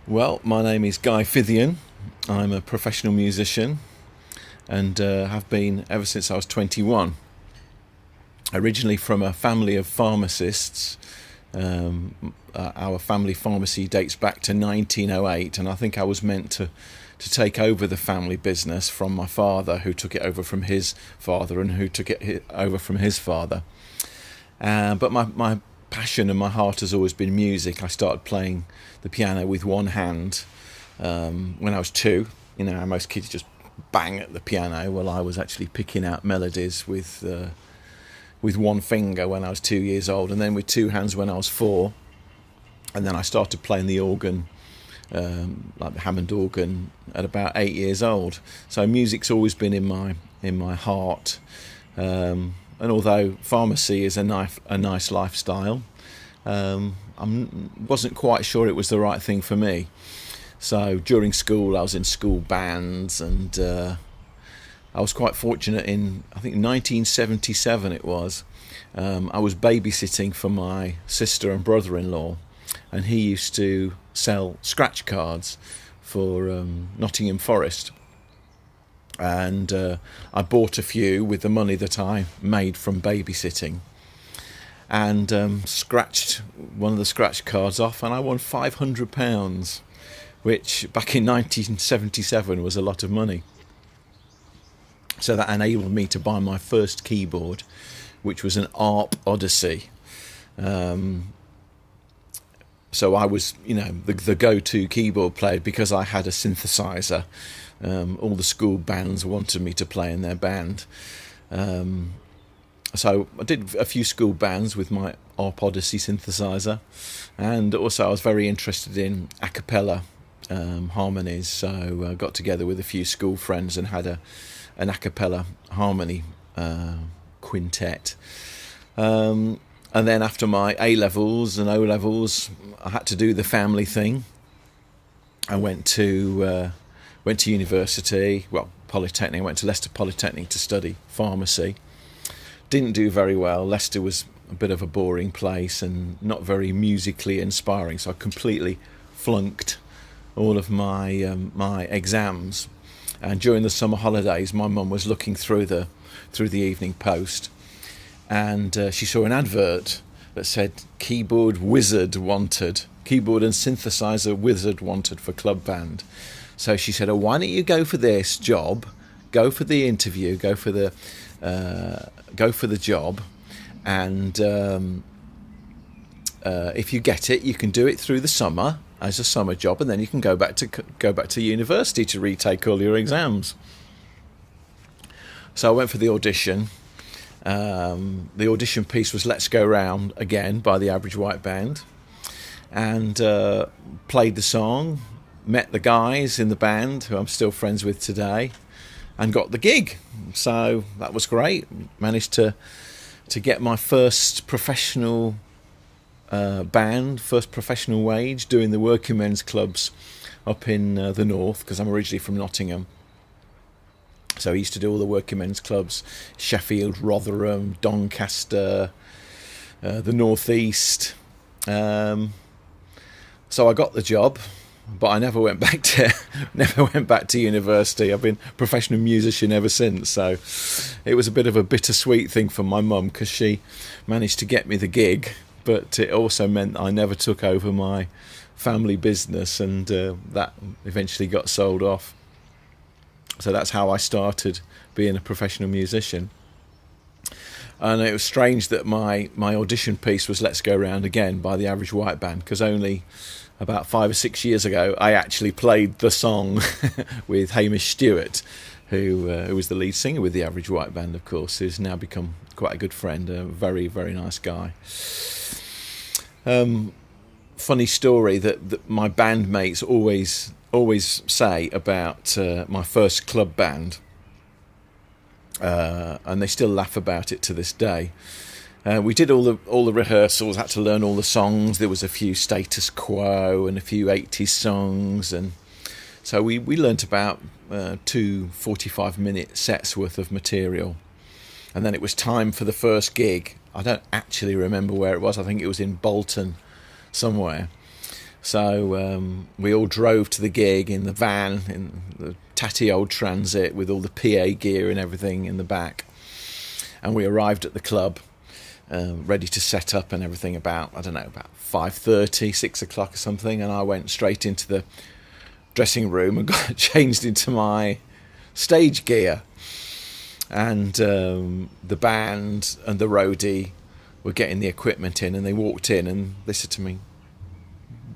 Well, my name is Guy Phethean. I'm a professional musician and have been ever since I was 21. Originally from a family of pharmacists. Our family pharmacy dates back to 1908, and I think I was meant to take over the family business from my father, who took it over from his father, and who took it over from his father. But my passion and my heart has always been music. I started playing the piano with one hand when I was two. You know how most kids just bang at the piano. Well, I was actually picking out melodies with one finger when I was 2 years old, and then with two hands when I was four. And then I started playing the organ, like the Hammond organ, at about 8 years old. So music's always been in my heart. And although pharmacy is a nice lifestyle, I wasn't quite sure it was the right thing for me. So during school, I was in school bands, and I was quite fortunate in, I think, 1977 it was. I was babysitting for my sister and brother-in-law, and he used to sell scratch cards for Nottingham Forest. And I bought a few with the money that I made from babysitting, and scratched one of the scratch cards off, and I won £500, which back in 1977 was a lot of money. So that enabled me to buy my first keyboard, which was an ARP Odyssey. So I was, the go-to keyboard player because I had a synthesizer. All the school bands wanted me to play in their band. So I did a few school bands with my ARP Odyssey synthesizer, and also I was very interested in a cappella harmonies. So I got together with a few school friends and had an a cappella harmony quintet. And then after my A-levels and O-levels, I had to do the family thing. I went to university, Polytechnic. I went to Leicester Polytechnic to study pharmacy. Didn't do very well. Leicester was a bit of a boring place and not very musically inspiring, so I completely flunked all of my my exams. And during the summer holidays, my mum was looking through the Evening Post, and she saw an advert that said keyboard and synthesizer wizard wanted for club band. So she said, "Oh, why don't you go for this job? Go for the interview. Go for the job, and if you get it, you can do it through the summer as a summer job, and then you can go back to university to retake all your exams." So I went for the audition. The audition piece was "Let's Go Round Again" by the Average White Band, and played the song, met the guys in the band who I'm still friends with today, and got the gig. So that was great. Managed to get my first professional band, first professional wage, doing the working men's clubs up in the north, because I'm originally from Nottingham. So I used to do all the working men's clubs: Sheffield, Rotherham, Doncaster, the northeast. So I got the job, but I never went back to university. I've been a professional musician ever since. So it was a bit of a bittersweet thing for my mum, because she managed to get me the gig, but it also meant I never took over my family business, and that eventually got sold off. So that's how I started being a professional musician. And it was strange that my audition piece was "Let's Go Round Again" by the Average White Band, because only about 5 or 6 years ago I actually played the song with Hamish Stewart, who was the lead singer with the Average White Band, of course, who's now become quite a good friend, a very, very nice guy. Funny story that my bandmates always say about my first club band, and they still laugh about it to this day. We did all the rehearsals, had to learn all the songs. There was a few Status Quo and a few 80s songs, and so we learnt about 2 45-minute sets worth of material. And then it was time for the first gig. I don't actually remember where it was. I think it was in Bolton somewhere. So we all drove to the gig in the van, in the tatty old Transit with all the PA gear and everything in the back. And we arrived at the club, ready to set up and everything about 5:30, 6 o'clock or something. And I went straight into the dressing room and got changed into my stage gear. And the band and the roadie were getting the equipment in, and they walked in and they said to me,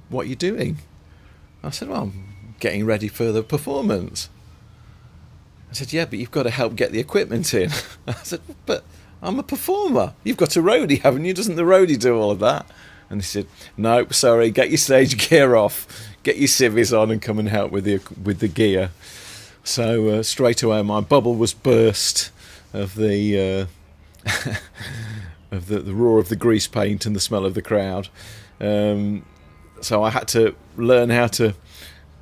"What are you doing?" I said, "Well, I'm getting ready for the performance." I said, "Yeah, but you've got to help get the equipment in." I said, "But I'm a performer. You've got a roadie, haven't you? Doesn't the roadie do all of that?" And he said, "No, sorry, get your stage gear off, get your civvies on and come and help with the gear." So straight away my bubble was burst of the of the roar of the grease paint and the smell of the crowd. So I had to learn how to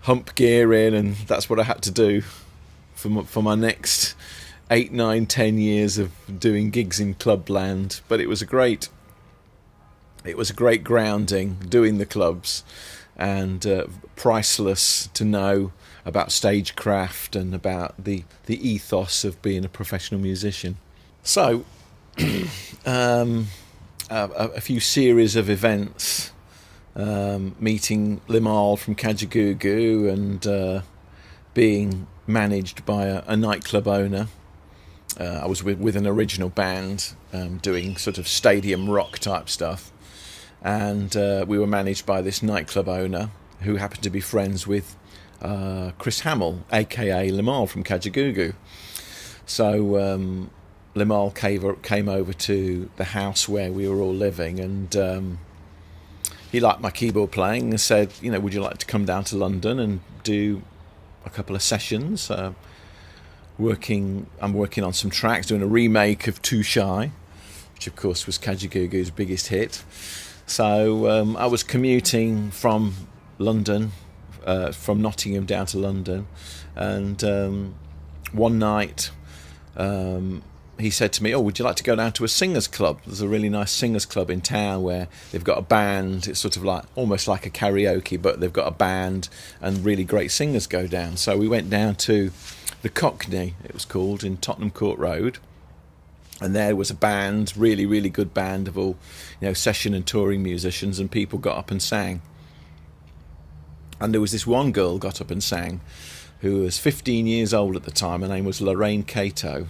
hump gear in, and that's what I had to do for my next 8, 9, 10 years of doing gigs in clubland. But it was a great grounding doing the clubs, and priceless to know about stagecraft and about the ethos of being a professional musician. So a few series of events, meeting Limal from Kajagoogoo and being managed by a nightclub owner. I was with an original band doing sort of stadium rock type stuff, and we were managed by this nightclub owner who happened to be friends with Chris Hamill, aka Limal from Kajagoogoo. So Limal came over to the house where we were all living, and he liked my keyboard playing and said, "Would you like to come down to London and do a couple of sessions?" I'm working on some tracks, doing a remake of Too Shy, which of course was Kajagoogoo's biggest hit. So I was commuting from London, from Nottingham down to London, and one night he said to me, "Oh, would you like to go down to a singers club? There's a really nice singers club in town where they've got a band. It's sort of like almost like a karaoke, but they've got a band and really great singers go down." So we went down to the Cockney, it was called, in Tottenham Court Road, and there was a band, really, really good band of all, session and touring musicians, and people got up and sang. And there was this one girl got up and sang who was 15 years old at the time. Her name was Lorraine Cato.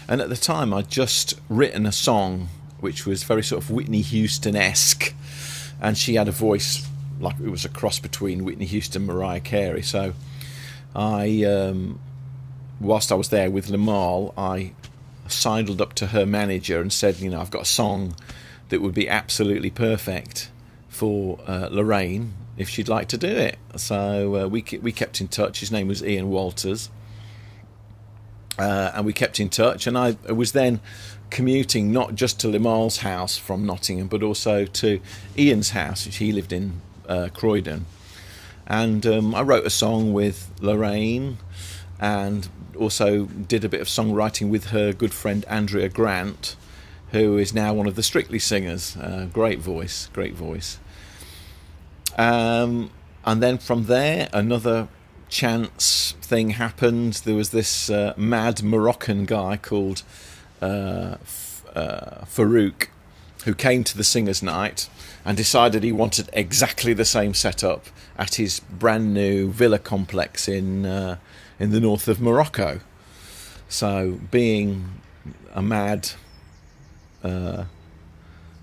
And at the time I'd just written a song which was very sort of Whitney Houston-esque, and she had a voice like it was a cross between Whitney Houston and Mariah Carey. So I, whilst I was there with Limal, I sidled up to her manager and said, "I've got a song that would be absolutely perfect for Lorraine if she'd like to do it." So we kept in touch. His name was Ian Walters, and we kept in touch. And I was then commuting not just to Limal's house from Nottingham, but also to Ian's house, which he lived in Croydon. And I wrote a song with Lorraine, and also did a bit of songwriting with her good friend Andrea Grant, who is now one of the Strictly singers. Great voice. And then from there, another chance thing happened. There was this mad Moroccan guy called Farouk, who came to the singers' night and decided he wanted exactly the same setup at his brand new villa complex in the north of Morocco. So, being a mad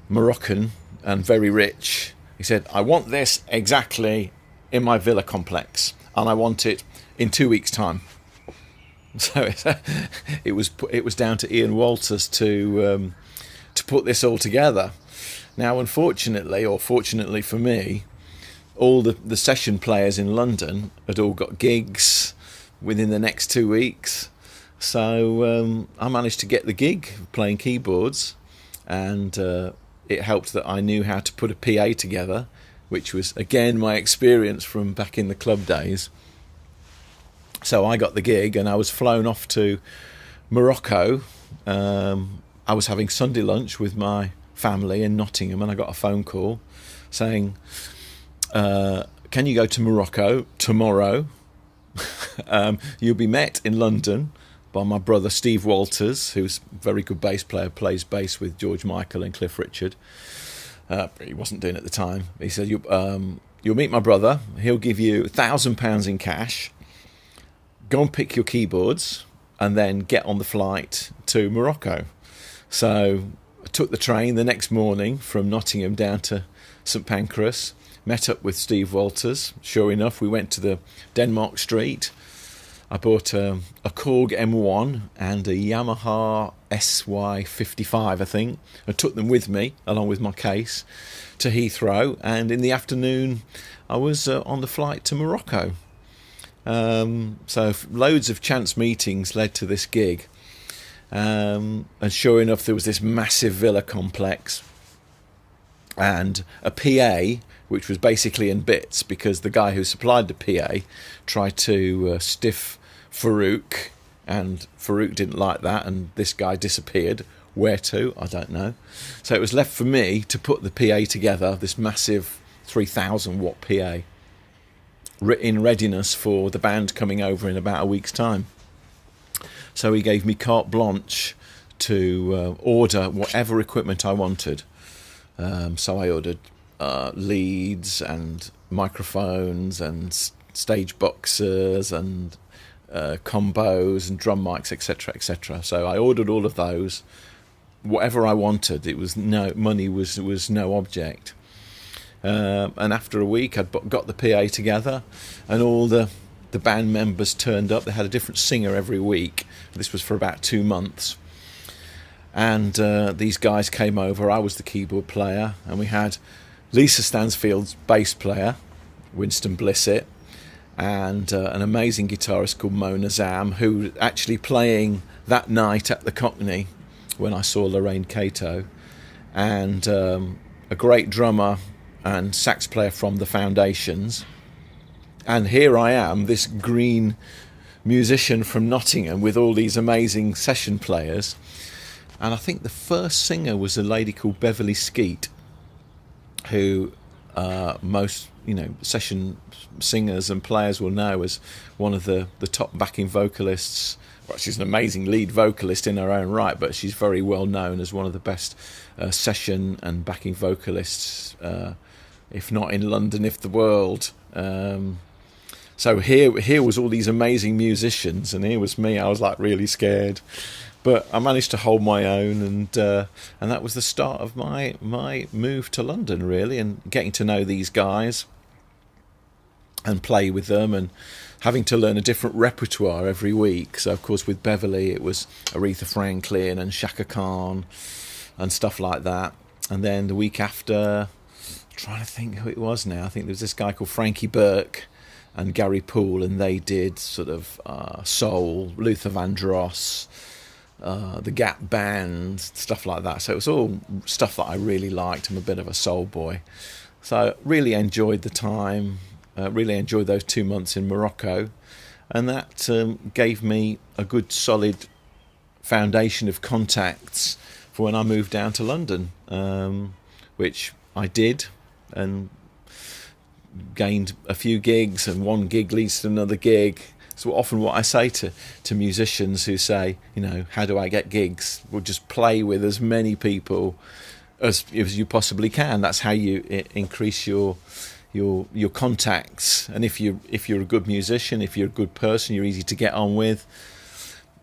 Moroccan and very rich, he said, "I want this exactly in my villa complex, and I want it in 2 weeks' time." So it was down to Ian Walters to put this all together. Now, unfortunately, or fortunately for me, all the session players in London had all got gigs within the next 2 weeks. So I managed to get the gig playing keyboards, and it helped that I knew how to put a PA together, which was, again, my experience from back in the club days. So I got the gig, and I was flown off to Morocco. I was having Sunday lunch with my family in Nottingham, and I got a phone call saying, can you go to Morocco tomorrow? You'll be met in London by my brother Steve Walters, who's a very good bass player, plays bass with George Michael and Cliff Richard. He wasn't doing it at the time. He said, you'll meet my brother. He'll give you £1,000 in cash. Go and pick your keyboards and then get on the flight to Morocco. So I took the train the next morning from Nottingham down to St Pancras, met up with Steve Walters. Sure enough, we went to the Denmark Street. I bought a Korg M1 and a Yamaha SY55, I think. I took them with me, along with my case, to Heathrow. And in the afternoon, I was on the flight to Morocco. So loads of chance meetings led to this gig. And sure enough, there was this massive villa complex and a PA, which was basically in bits because the guy who supplied the PA tried to stiff Farouk, and Farouk didn't like that, and this guy disappeared. Where to? I don't know. So it was left for me to put the PA together, this massive 3,000 watt PA, in readiness for the band coming over in about a week's time. So he gave me carte blanche to order whatever equipment I wanted. So I ordered leads and microphones and stage boxes and combos and drum mics, etc., etc. So I ordered all of those, whatever I wanted. It was money was no object. And after a week, I'd got the PA together, and all the band members turned up. They had a different singer every week. This was for about 2 months. And these guys came over. I was the keyboard player, and we had Lisa Stansfield's bass player, Winston Blissett, and an amazing guitarist called Mona Zam, who was actually playing that night at the Cockney when I saw Lorraine Cato, and a great drummer and sax player from the Foundations. And here I am, this green musician from Nottingham with all these amazing session players. And I think the first singer was a lady called Beverly Skeet, who most session singers and players will know as one of the top backing vocalists. Well, she's an amazing lead vocalist in her own right, but she's very well known as one of the best session and backing vocalists, if not in London, if the world. So here was all these amazing musicians, and here was me. I was like really scared, but I managed to hold my own, and that was the start of my move to London, really, and getting to know these guys and play with them, and having to learn a different repertoire every week. So of course with Beverly it was Aretha Franklin and Shaka Khan and stuff like that. And then the week after, I'm trying to think who it was now, I think there was this guy called Frankie Burke and Gary Poole, and they did sort of soul, Luther Vandross, the Gap Band, stuff like that. So it was all stuff that I really liked. I'm a bit of a soul boy, so really enjoyed the time. Really enjoyed those 2 months in Morocco, and that gave me a good solid foundation of contacts for when I moved down to London, which I did, and gained a few gigs, and one gig leads to another gig. So often what I say to musicians who say, how do I get gigs? Well, just play with as many people as you possibly can. That's how you increase your contacts. And if you're a good musician, if you're a good person, you're easy to get on with,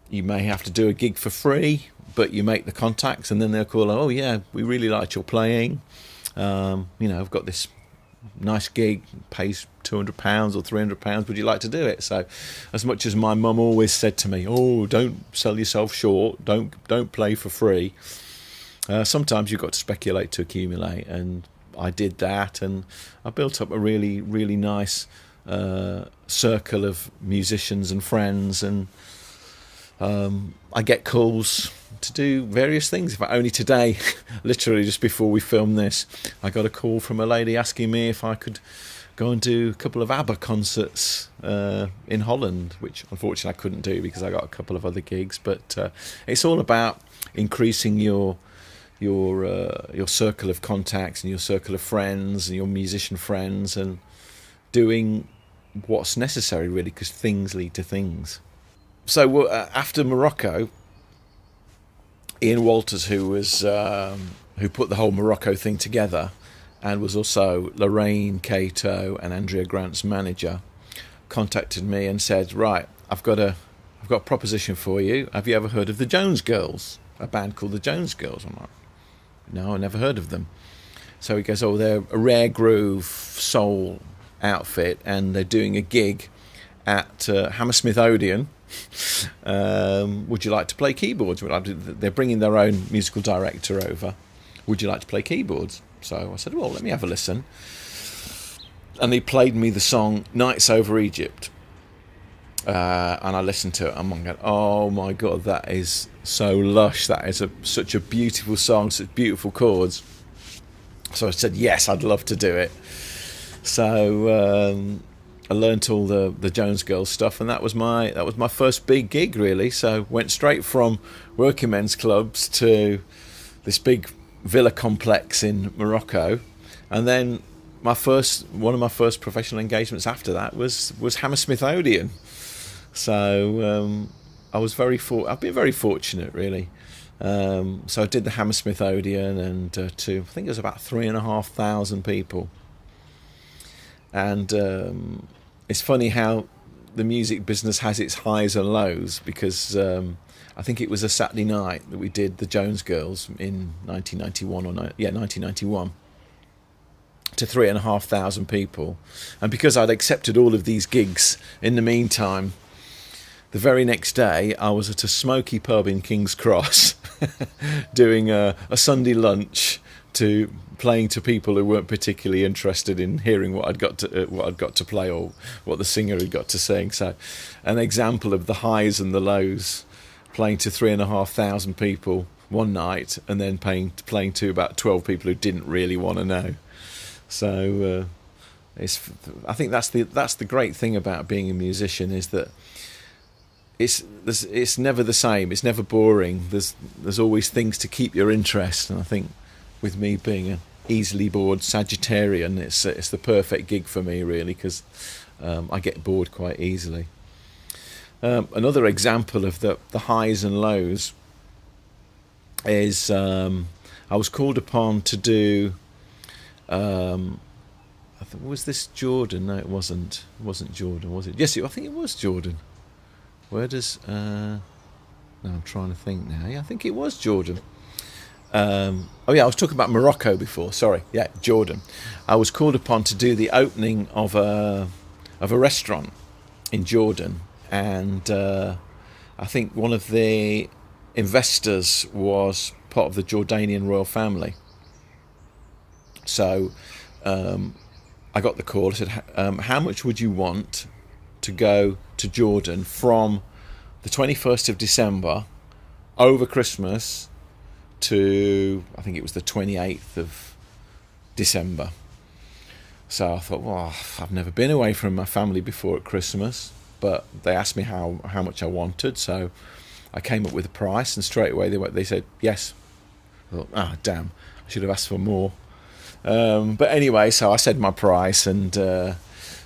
you may have to do a gig for free, but you make the contacts, and then they'll call, oh yeah, we really liked your playing, I've got this nice gig, pays £200 or £300, would you like to do it? So as much as my mum always said to me, oh, don't sell yourself short, don't play for free, sometimes you've got to speculate to accumulate, and I did that, and I built up a really, really nice circle of musicians and friends, and I get calls to do various things. In fact, only today, literally just before we filmed this, I got a call from a lady asking me if I could go and do a couple of ABBA concerts in Holland, which unfortunately I couldn't do because I got a couple of other gigs. But it's all about increasing your your circle of contacts and your circle of friends and your musician friends, and doing what's necessary, really, because things lead to things. So after Morocco, Ian Walters, who put the whole Morocco thing together, and was also Lorraine Cato and Andrea Grant's manager, contacted me and said, "Right, I've got a proposition for you. Have you ever heard of the Jones Girls? A band called the Jones Girls?" I'm like, "No, I never heard of them." So he goes, "Oh, they're a rare groove soul outfit, and they're doing a gig at Hammersmith Odeon. Would you like to play keyboards? They're bringing their own musical director over. Would you like to play keyboards?" So I said, "Well, let me have a listen." And he played me the song "Nights Over Egypt." And I listened to it, and I'm going, "Oh my God, that is so lush. That is such a beautiful song, such beautiful chords." So I said, "Yes, I'd love to do it." So I learnt all the Jones Girls stuff, and that was my first big gig, really. So went straight from working men's clubs to this big villa complex in Morocco, and then one of my first professional engagements after that was Hammersmith Odeon. So I've been very fortunate, really. So I did the Hammersmith Odeon, and I think it was about 3,500 people. And it's funny how the music business has its highs and lows, because I think it was a Saturday night that we did the Jones Girls in 1991 to 3,500 people. And because I'd accepted all of these gigs in the meantime, the very next day I was at a smoky pub in King's Cross doing a Sunday lunch, playing to people who weren't particularly interested in hearing what I'd got to play or what the singer had got to sing. So an example of the highs and the lows, playing to 3,500 people one night, and then playing to about 12 people who didn't really want to know. So I think that's the great thing about being a musician, is that it's never the same. It's never boring. There's always things to keep your interest, and I think with me being an easily bored Sagittarian, it's the perfect gig for me, really, because I get bored quite easily. Another example of the highs and lows is I was called upon to do. Was this Jordan? No, it wasn't. It wasn't Jordan, was it? Yes, I think it was Jordan. Where does? No, I'm trying to think now. Yeah, I think it was Jordan. I was talking about Morocco before. Sorry, yeah, Jordan. I was called upon to do the opening of a restaurant in Jordan, and I think one of the investors was part of the Jordanian royal family. So I got the call. I said, "How much would you want to go to Jordan from the 21st of December over Christmas to," I think it was the 28th of December. So I thought, well, I've never been away from my family before at Christmas, but they asked me how much I wanted, so I came up with a price, and straight away they said yes. I thought, damn, I should have asked for more. But anyway, so I said my price, and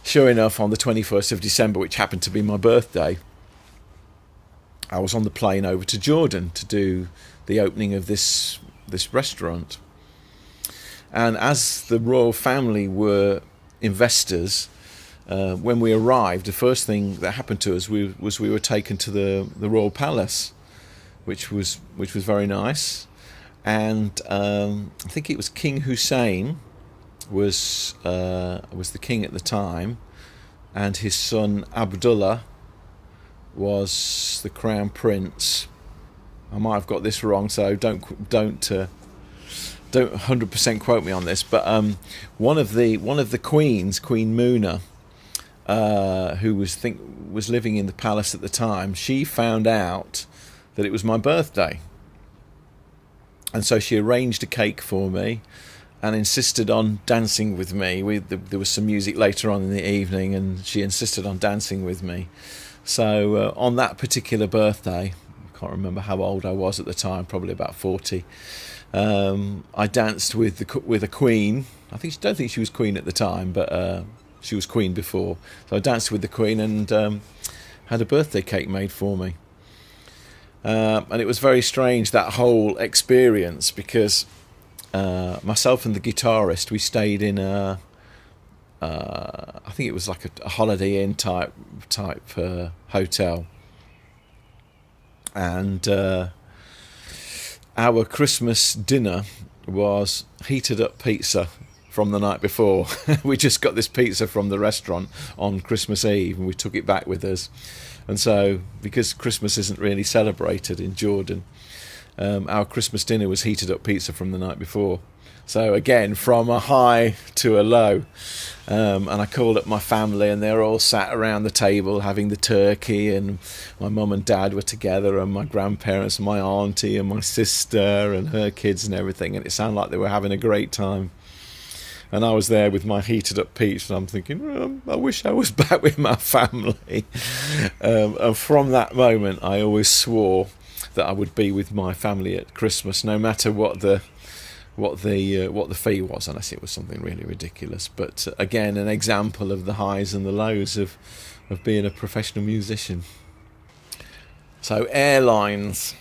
sure enough, on the 21st of December, which happened to be my birthday, I was on the plane over to Jordan to do the opening of this restaurant. And as the royal family were investors, when we arrived, the first thing that happened to us was we were taken to the royal palace, which was very nice. And I think it was King Hussein was the king at the time, and his son Abdullah was the crown prince. I might have got this wrong, so don't 100% quote me on this. But one of the queens, Queen Muna, who was living in the palace at the time, she found out that it was my birthday. And so she arranged a cake for me and insisted on dancing with me. There was some music later on in the evening, and she insisted on dancing with me. So on that particular birthday, I can't remember how old I was at the time, probably about 40, I danced with a queen. Don't think she was queen at the time, but she was queen before. So I danced with the queen and had a birthday cake made for me. And it was very strange, that whole experience, because myself and the guitarist, we stayed in I think it was like a Holiday Inn type hotel, and our Christmas dinner was heated up pizza from the night before. We just got this pizza from the restaurant on Christmas Eve, and we took it back with us. And so, because Christmas isn't really celebrated in Jordan, our Christmas dinner was heated up pizza from the night before. So again, from a high to a low. And I called up my family, and they were all sat around the table having the turkey, and my mum and dad were together, and my grandparents and my auntie and my sister and her kids and everything, and it sounded like they were having a great time. And I was there with my heated up pizza, and I'm thinking, I wish I was back with my family. And from that moment, I always swore that I would be with my family at Christmas, no matter what the fee was, unless it was something really ridiculous. But again, an example of the highs and the lows of being a professional musician. So airlines,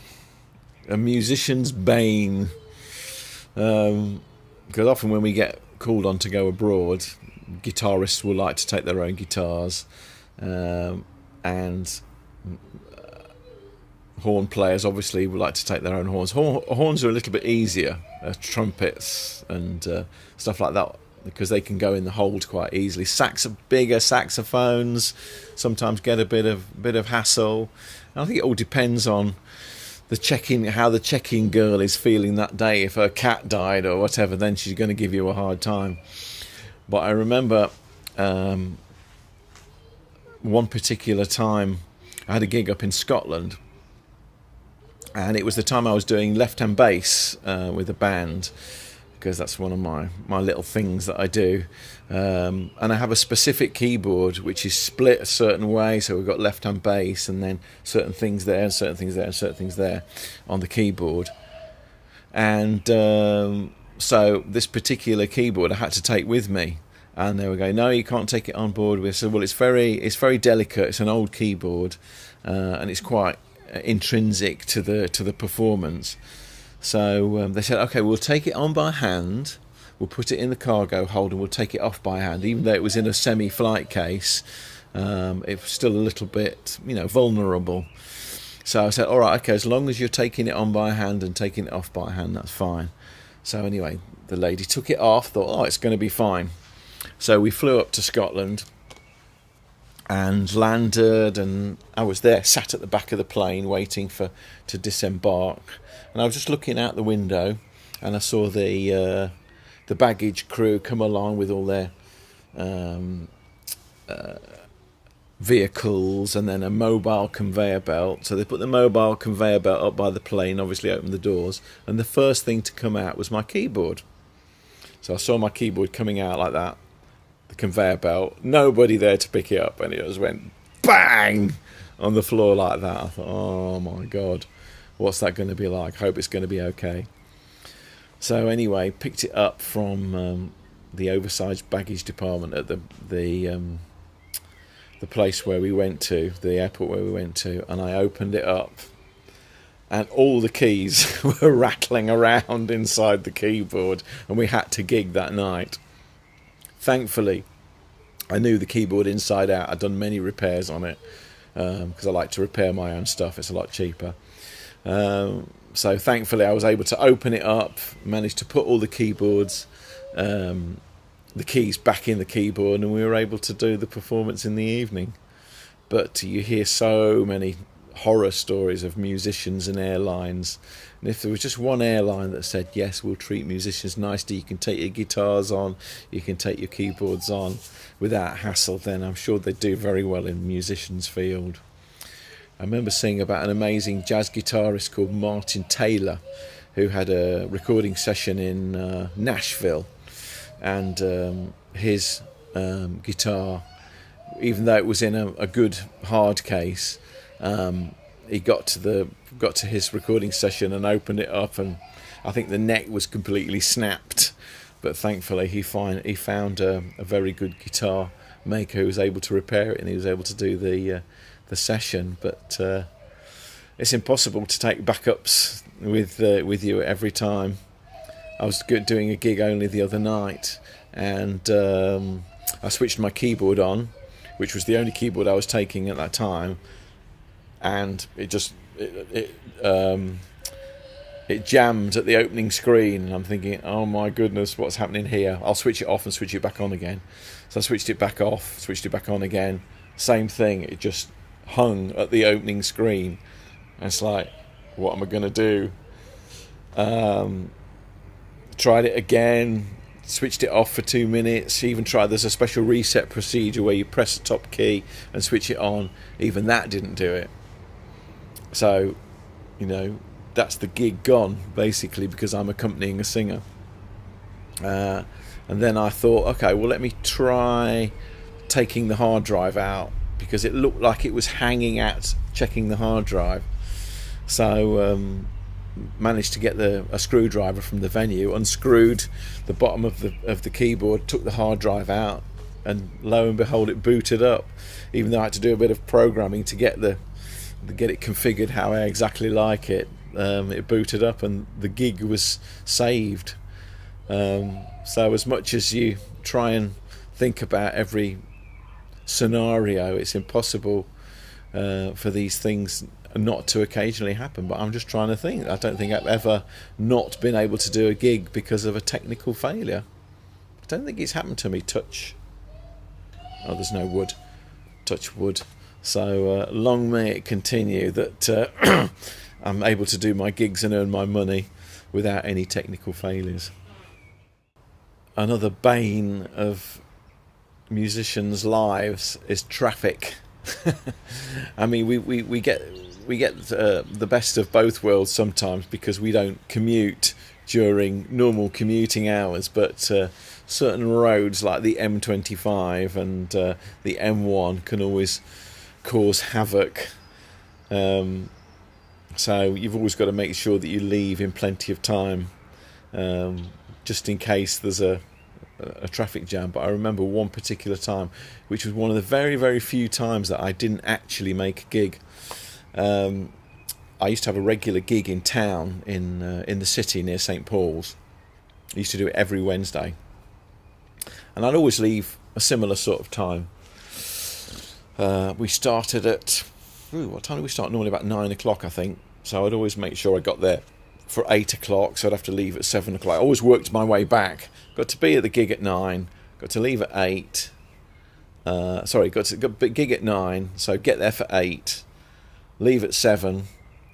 a musician's bane, because often when we get called on to go abroad, guitarists will like to take their own guitars, and horn players obviously would like to take their own horns. Horns are a little bit easier, trumpets and stuff like that, because they can go in the hold quite easily. Bigger saxophones sometimes get a bit of hassle. And I think it all depends on how the check-in girl is feeling that day. If her cat died or whatever, then she's going to give you a hard time. But I remember one particular time I had a gig up in Scotland, and it was the time I was doing left-hand bass with a band, because that's one of my little things that I do. And I have a specific keyboard which is split a certain way, so we've got left-hand bass and then certain things there and certain things there and certain things there on the keyboard. And so this particular keyboard I had to take with me, and they were going, no, you can't take it on board. We said, well, it's very delicate, it's an old keyboard, and it's quite intrinsic to the performance. So they said, okay, we'll take it on by hand, we'll put it in the cargo hold, and we'll take it off by hand. Even though it was in a semi-flight case, it was still a little bit, vulnerable. So I said, all right, okay, as long as you're taking it on by hand and taking it off by hand, that's fine. So anyway, the lady took it off, thought, oh, it's going to be fine. So we flew up to Scotland and landed, and I was there, sat at the back of the plane waiting to disembark. And I was just looking out the window, and I saw the baggage crew come along with all their vehicles, and then a mobile conveyor belt. So they put the mobile conveyor belt up by the plane, obviously opened the doors, and the first thing to come out was my keyboard. So I saw my keyboard coming out like that, the conveyor belt, nobody there to pick it up, and it just went bang on the floor like that. I thought, oh my God, what's that going to be like? Hope it's going to be okay. So anyway, picked it up from the oversized baggage department at the place where we went to, the airport where we went to, and I opened it up, and all the keys were rattling around inside the keyboard, and we had to gig that night. Thankfully, I knew the keyboard inside out. I'd done many repairs on it, because I like to repair my own stuff. It's a lot cheaper. So thankfully I was able to open it up, managed to put all the keyboards, the keys back in the keyboard, and we were able to do the performance in the evening. But you hear so many horror stories of musicians and airlines, and if there was just one airline that said, yes, we'll treat musicians nicely, you can take your guitars on, you can take your keyboards on without hassle, then I'm sure they'd do very well in the musicians field. I remember seeing about an amazing jazz guitarist called Martin Taylor, who had a recording session in Nashville, and his guitar, even though it was in a good hard case, he got to his recording session and opened it up, and I think the neck was completely snapped, but thankfully he found a very good guitar maker who was able to repair it, and he was able to do the session. But it's impossible to take backups with you every time. I was doing a gig only the other night, and I switched my keyboard on, which was the only keyboard I was taking at that time, and it jammed at the opening screen, and I'm thinking, oh my goodness, what's happening here? I'll switch it off and switch it back on again. So I switched it back off, switched it back on again. Same thing, it just hung at the opening screen. And it's like, what am I going to do? Tried it again, switched it off for 2 minutes. Even tried, there's a special reset procedure where you press the top key and switch it on. Even that didn't do it. So, that's the gig gone, basically, because I'm accompanying a singer. And then I thought, okay, well, let me try taking the hard drive out, because it looked like it was hanging out, checking the hard drive. So managed to get a screwdriver from the venue, unscrewed the bottom of the keyboard, took the hard drive out, and lo and behold, it booted up. Even though I had to do a bit of programming to get it configured how I exactly like it, it booted up and the gig was saved. So as much as you try and think about every scenario, it's impossible for these things not to occasionally happen. But I'm just trying to think. I don't think I've ever not been able to do a gig because of a technical failure. I don't think it's happened to me. There's no wood. Touch wood. So long may it continue that I'm able to do my gigs and earn my money without any technical failures. Another bane of musicians' lives is traffic. I mean, we get the best of both worlds sometimes, because we don't commute during normal commuting hours, but certain roads like the M25 and the M1 can always cause havoc. So you've always got to make sure that you leave in plenty of time, just in case there's a traffic jam. But I remember one particular time, which was one of the very, very few times that I didn't actually make a gig. I used to have a regular gig in town in the city near St. Paul's. I used to do it every Wednesday, and I'd always leave a similar sort of time. We started at what time did we start? Normally about 9 o'clock, I think. So I'd always make sure I got there for 8 o'clock, so I'd have to leave at 7 o'clock. I always worked my way back. Got to be at the gig at 9, got to leave at 8. Got to gig at 9, so get there for 8, leave at 7,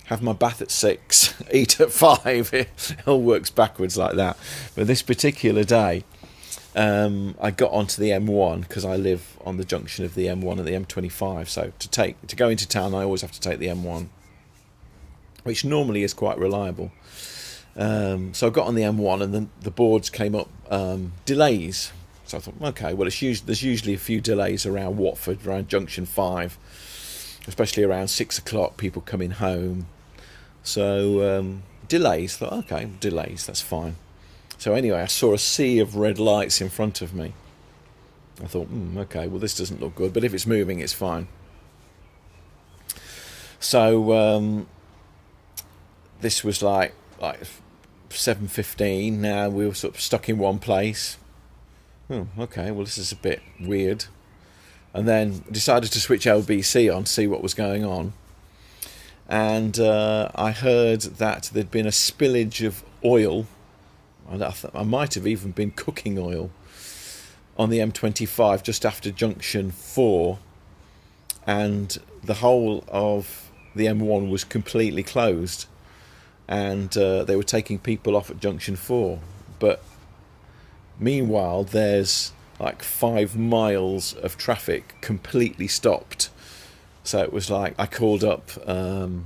have my bath at 6, eat at 5. It all works backwards like that. But this particular day, I got onto the M1 because I live on the junction of the M1 and the M25. So to go into town, I always have to take the M1, which normally is quite reliable. So I got on the M1, and then the boards came up delays. So I thought, okay, well, there's usually a few delays around Watford, around Junction 5, especially around 6 o'clock, people coming home. So delays, thought, okay, delays, that's fine. So anyway, I saw a sea of red lights in front of me. I thought, okay, well, this doesn't look good, but if it's moving, it's fine. So this was like 7:15. Now we were sort of stuck in one place. Okay, well, this is a bit weird. And then decided to switch LBC on, see what was going on. And I heard that there'd been a spillage of oil. I might have even been cooking oil on the M25 just after Junction 4, and the whole of the M1 was completely closed, and they were taking people off at Junction 4. But meanwhile, there's like 5 miles of traffic completely stopped. So it was like I called up the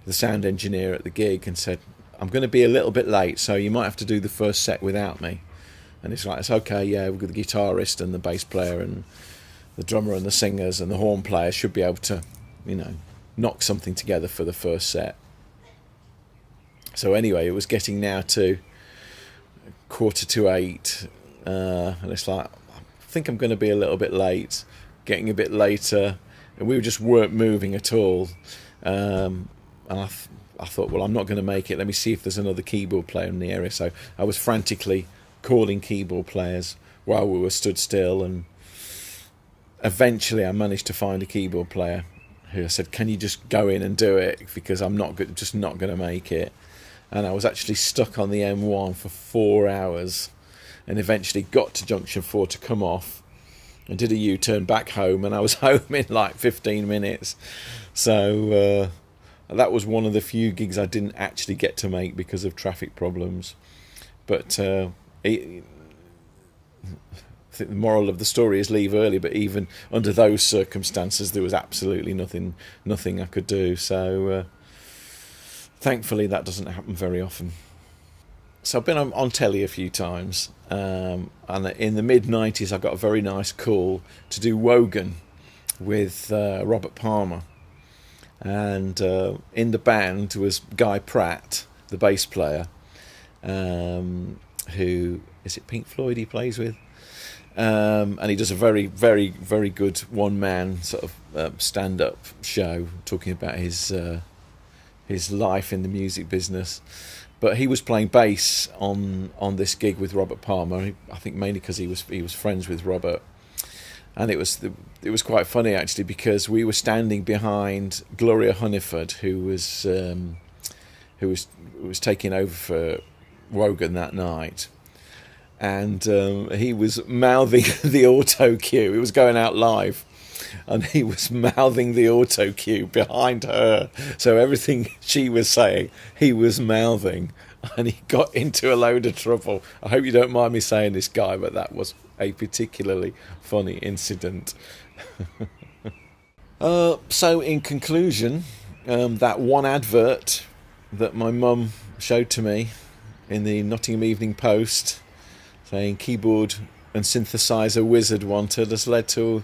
sound engineer at the gig and said, I'm going to be a little bit late, so you might have to do the first set without me. And it's like, it's okay, yeah, we've got the guitarist and the bass player and the drummer and the singers and the horn player should be able to, knock something together for the first set. So anyway, it was getting now to 7:45, and it's like, I think I'm going to be a little bit late, getting a bit later, and we just weren't moving at all. And I thought, well, I'm not going to make it. Let me see if there's another keyboard player in the area. So I was frantically calling keyboard players while we were stood still, and eventually I managed to find a keyboard player who I said, can you just go in and do it, because I'm just not going to make it. And I was actually stuck on the M1 for 4 hours, and eventually got to junction 4 to come off and did a U-turn back home, and I was home in like 15 minutes. So that was one of the few gigs I didn't actually get to make because of traffic problems. But I think the moral of the story is leave early, but even under those circumstances there was absolutely nothing I could do. So thankfully that doesn't happen very often. So I've been on telly a few times, and in the mid-90s I got a very nice call to do Wogan with Robert Palmer, and in the band was Guy Pratt, the bass player, who is it Pink Floyd he plays with, and he does a very, very, very good one-man sort of stand-up show talking about his life in the music business. But he was playing bass on this gig with Robert Palmer. I think mainly because he was friends with Robert, and it was quite funny actually, because we were standing behind Gloria Hunniford, who was taking over for Wogan that night, and he was mouthing the auto cue. It was going out live, and he was mouthing the auto cue behind her. So everything she was saying, he was mouthing, and he got into a load of trouble. I hope you don't mind me saying this, Guy, but that was a particularly funny incident. So in conclusion, that one advert that my mum showed to me in the Nottingham Evening Post saying keyboard and synthesizer wizard wanted has led to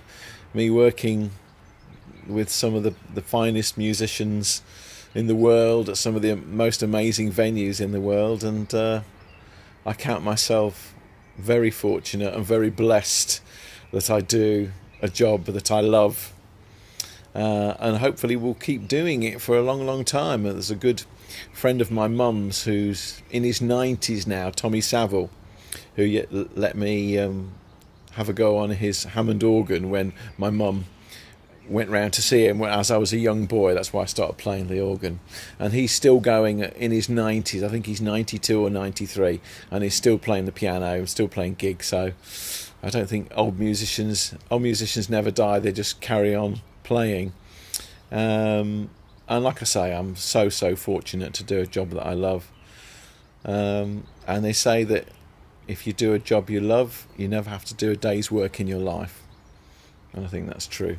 me working with some of the finest musicians in the world at some of the most amazing venues in the world, and I count myself very fortunate and very blessed that I do a job that I love, and hopefully will keep doing it for a long, long time. There's a good friend of my mum's who's in his 90s now, Tommy Saville, who let me have a go on his Hammond organ when my mum went round to see him as I was a young boy. That's why I started playing the organ, and he's still going in his 90s. I think he's 92 or 93, and he's still playing the piano, still playing gigs. So I don't think old musicians never die, they just carry on playing. And like I say, I'm so fortunate to do a job that I love, and they say that if you do a job you love, you never have to do a day's work in your life, and I think that's true.